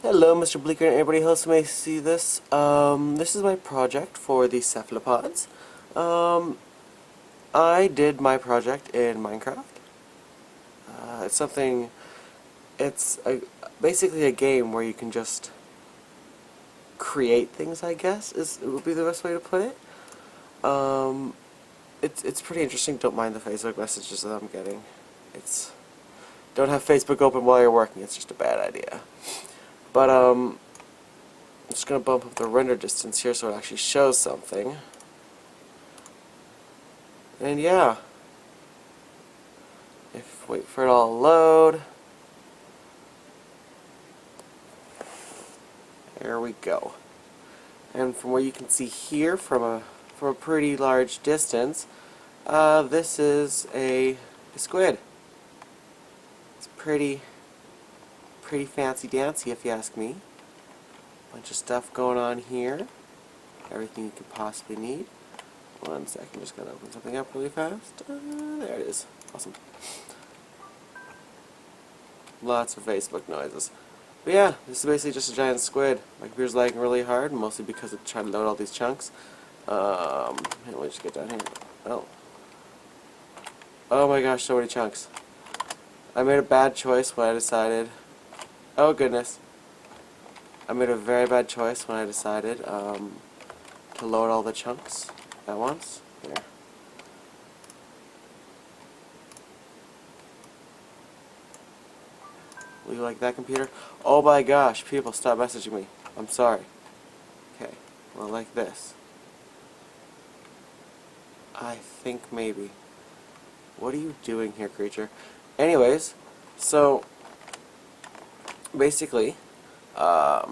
Hello, Mr. Bleeker and everybody else who may see this. This is my project for the cephalopods. I did my project in Minecraft. It's basically a game where you can just create things, I guess, would be the best way to put it. It's pretty interesting. Don't mind the Facebook messages that I'm getting. Don't have Facebook open while you're working. It's just a bad idea. But I'm just gonna bump up the render distance here so it actually shows something. And yeah, wait for it all to load. There we go. And from what you can see here, from a pretty large distance, this is a squid. It's pretty fancy dancy, if you ask me. Bunch of stuff going on here. Everything you could possibly need. One second, just gotta open something up really fast. There it is. Awesome. Lots of Facebook noises. But yeah, this is basically just a giant squid. My computer's lagging really hard, mostly because it's trying to load all these chunks. Let me just get down here. Oh my gosh, so many chunks. I made a bad choice when I decided... Oh goodness. I made a very bad choice when I decided to load all the chunks at once. Here. Will you like that, computer? Oh my gosh, people, stop messaging me. I'm sorry. Okay, well, like this. I think maybe. What are you doing here, creature? Anyways, so basically,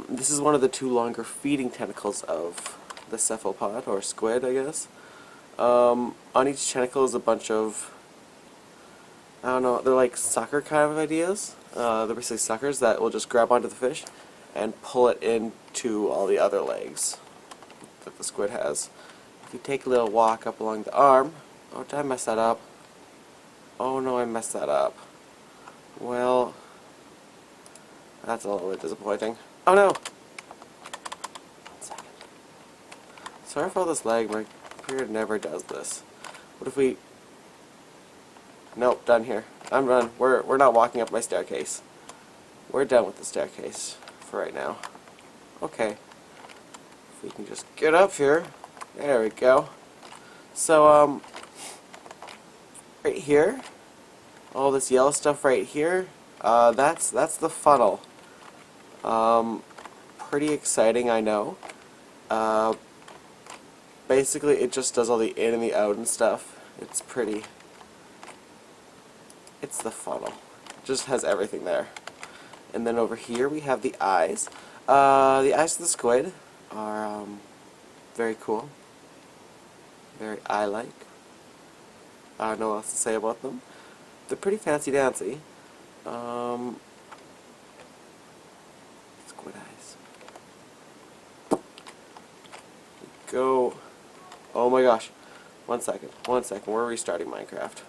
this is one of the two longer feeding tentacles of the cephalopod, or squid, I guess. On each tentacle is a bunch of, I don't know, they're like sucker kind of ideas. They're basically suckers that will just grab onto the fish and pull it into all the other legs that the squid has. If you take a little walk up along the arm... Oh, did I mess that up? Oh no, I messed that up. Well, that's a little bit disappointing. Oh no! 1 second. Sorry for all this lag, my computer never does this. What if we... Nope, done here. I'm done. We're not walking up my staircase. We're done with the staircase for right now. Okay. If we can just get up here. There we go. So, right here, all this yellow stuff right here, that's the funnel. Pretty exciting, I know. Basically, it just does all the in and the out and stuff. It's pretty. It's the funnel. It just has everything there. And then over here we have the eyes. The eyes of the squid are very cool. Very eye-like. I don't know what else to say about them. They're pretty fancy-dancy. Squid eyes. Go. Oh my gosh. 1 second. 1 second. We're restarting Minecraft.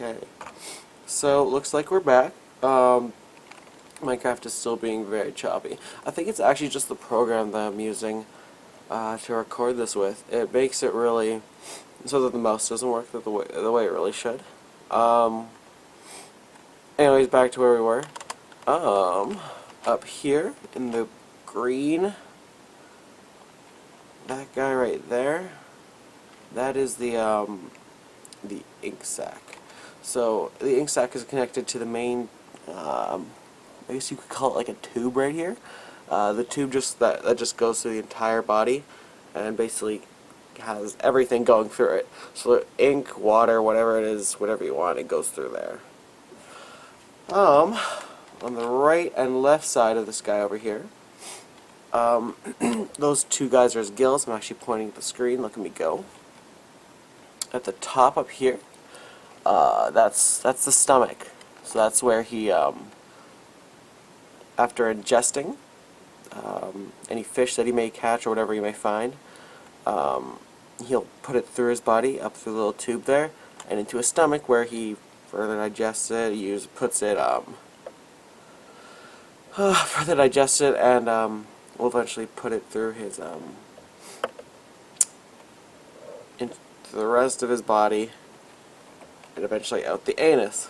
Okay. So, looks like we're back. Minecraft is still being very choppy. I think it's actually just the program that I'm using to record this with. It makes it really so that the mouse doesn't work the way it really should. Anyways, back to where we were. Up here in the green, that guy right there, that is the ink sac. So the ink sac is connected to the main, I guess you could call it like a tube right here. The tube that just goes through the entire body and basically has everything going through it. So ink, water, whatever it is, whatever you want, it goes through there. On the right and left side of this guy over here, those two guys are his gills. I'm actually pointing at the screen. Look at me go. At the top up here, that's the stomach. So that's where he, after ingesting any fish that he may catch or whatever he may find, he'll put it through his body, up through the little tube there, and into his stomach, where he further digests it, further digests it, and will eventually put it through his, into the rest of his body, and eventually out the anus.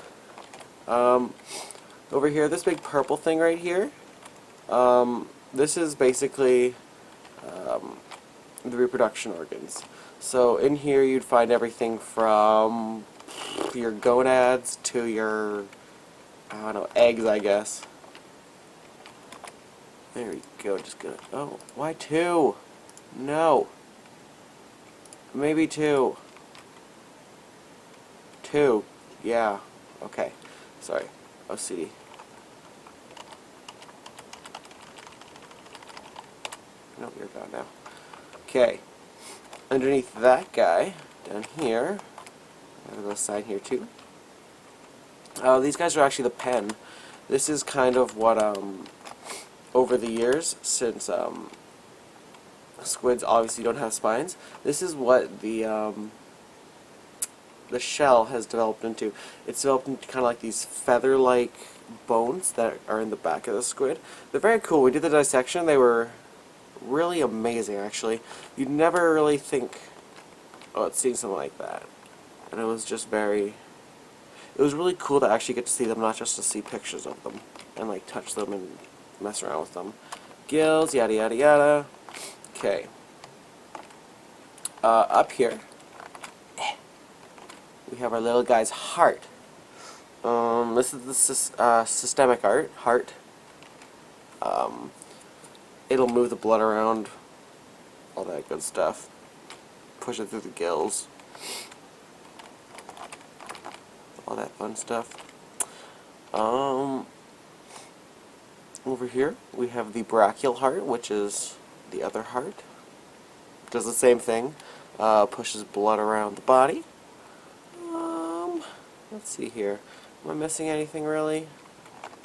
Over here, this big purple thing right here, this is basically the reproduction organs. So in here you'd find everything from your gonads to your, I don't know, eggs, I guess. There we go, just gonna, oh, why two? No. Maybe two. Two, yeah, okay, sorry, OCD. No, you're gone now. Okay, underneath that guy, down here, I have a little sign here too. These guys are actually the pen. This is kind of what, over the years, since squids obviously don't have spines, this is what the shell has developed into. It's developed into kind of like these feather-like bones that are in the back of the squid. They're very cool. We did the dissection. They were really amazing, actually. You'd never really think about seeing something like that. And it was just very... It was really cool to actually get to see them, not just to see pictures of them and like touch them and mess around with them. Gills, yada yada yada. Okay. Up here, we have our little guy's heart. This is the systemic heart. It'll move the blood around, all that good stuff. Push it through the gills. All that fun stuff. Over here we have the brachial heart, which is the other heart. Does the same thing. Pushes blood around the body. Let's see here. Am I missing anything really?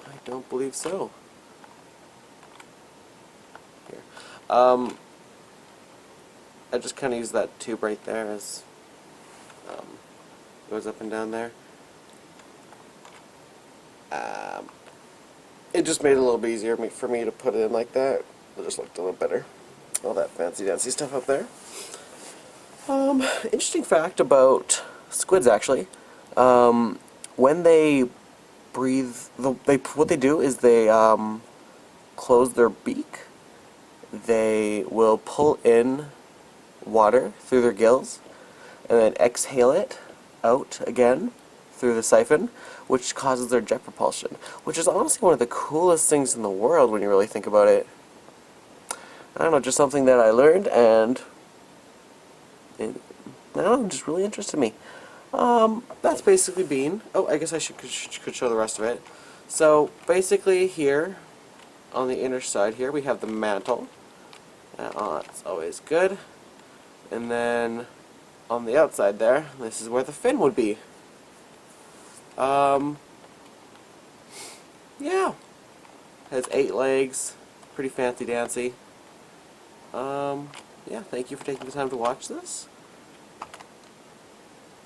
I don't believe so. Here. I just kind of use that tube right there as goes up and down there. It just made it a little bit easier for me to put it in like that. It just looked a little better. All that fancy dancy stuff up there. Interesting fact about squids, actually. When they breathe, what they do is they close their beak. They will pull in water through their gills and then exhale it out again through the siphon, which causes their jet propulsion, which is honestly one of the coolest things in the world when you really think about it. I don't know, just something that I learned, and I don't know, just really interested me. That's basically bean. Oh, I guess I could show the rest of it. So basically here, on the inner side here, we have the mantle. It's always good. And then on the outside there, this is where the fin would be. Yeah. Has 8 legs. Pretty fancy dancy. Yeah, thank you for taking the time to watch this.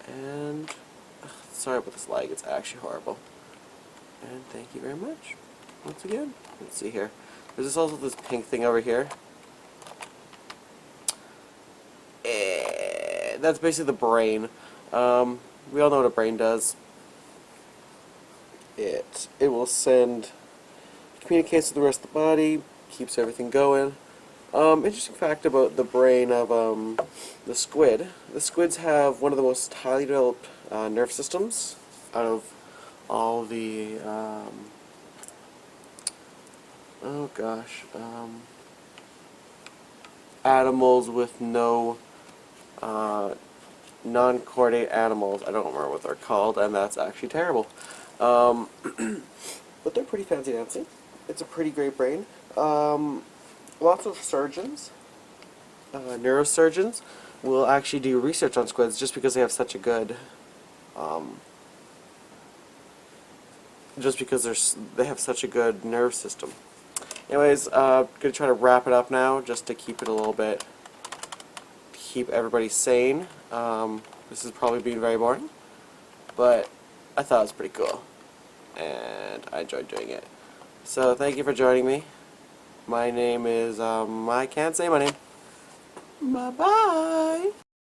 And sorry about this lag, it's actually horrible. And thank you very much once again. Let's see here. There's also this pink thing over here. That's basically the brain. We all know what a brain does. It will communicates with the rest of the body, keeps everything going. Interesting fact about the brain of the squid. The squids have one of the most highly developed nerve systems out of all the animals with no non-chordate animals. I don't remember what they're called, and that's actually terrible. But they're pretty fancy dancy. It's a pretty great brain. Lots of surgeons, neurosurgeons, will actually do research on squids just because they have such a good, they have such a good nerve system. Anyways, gonna try to wrap it up now, just to keep it a little bit keep everybody sane. This has probably been very boring, but I thought it was pretty cool, and I enjoyed doing it. So thank you for joining me. My name is, I can't say my name. Bye-bye.